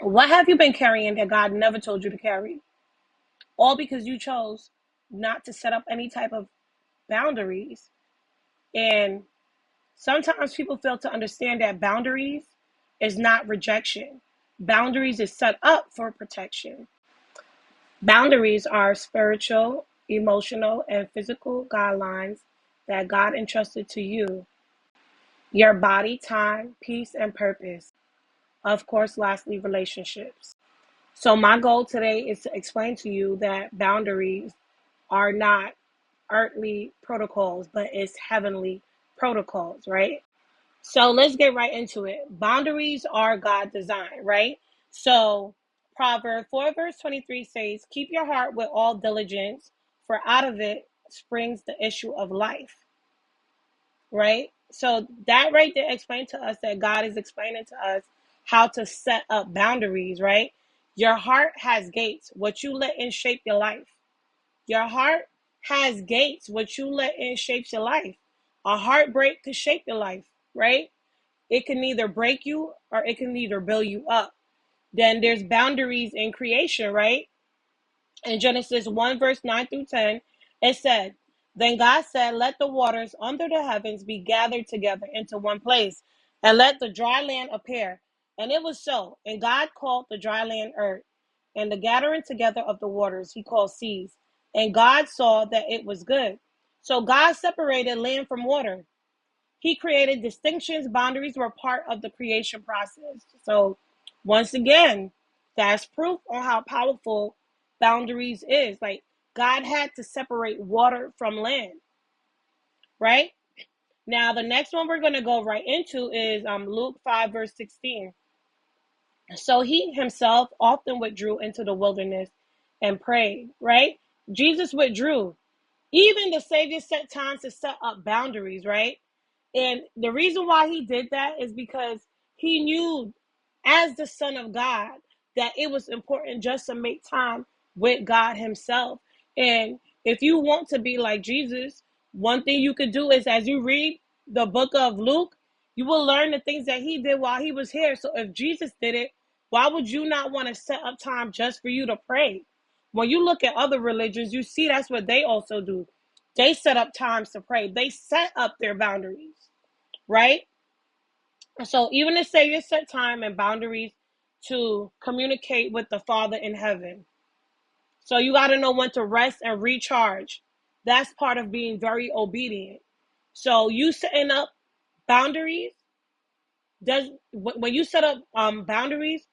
What have you been carrying that God never told you to carry? All because you chose not to set up any type of boundaries. And sometimes people fail to understand that boundaries is not rejection. Boundaries is set up for protection. Boundaries are spiritual, emotional, and physical guidelines that God entrusted to you, your body, time, peace, and purpose. Of course, lastly, relationships. So, my goal today is to explain to you that boundaries are not earthly protocols, but it's heavenly protocols, right? So let's get right into it. Boundaries are God design, right? So Proverbs 4 verse 23 says, keep your heart with all diligence, for out of it springs the issue of life, right? So that right there explained to us that God is explaining to us how to set up boundaries, right? Your heart has gates. What you let in shape your life. Your heart has gates. What you let in shapes your life. A heartbreak could shape your life, right? It can either break you or it can either build you up. Then there's boundaries in creation, right? In Genesis 1, verse 9 through 10, it said, then God said, let the waters under the heavens be gathered together into one place, and let the dry land appear. And it was so. And God called the dry land earth, and the gathering together of the waters he called seas. And God saw that it was good. So God separated land from water. He created distinctions. Boundaries were part of the creation process. So once again, that's proof on how powerful boundaries is. Like God had to separate water from land, right? Now the next one we're going to go right into is Luke 5 verse 16. So he himself often withdrew into the wilderness and prayed, right? Jesus withdrew. Even the Savior set time to set up boundaries, right? And the reason why he did that is because he knew, as the Son of God, that it was important just to make time with God himself. And if you want to be like Jesus, one thing you could do is, as you read the book of Luke, you will learn the things that he did while he was here. So if Jesus did it, why would you not want to set up time just for you to pray? When you look at other religions, you see that's what they also do. They set up times to pray. They set up their boundaries, right? So even the Savior set time and boundaries to communicate with the Father in heaven. So you got to know when to rest and recharge. That's part of being very obedient. So you setting up boundaries does when you set up boundaries,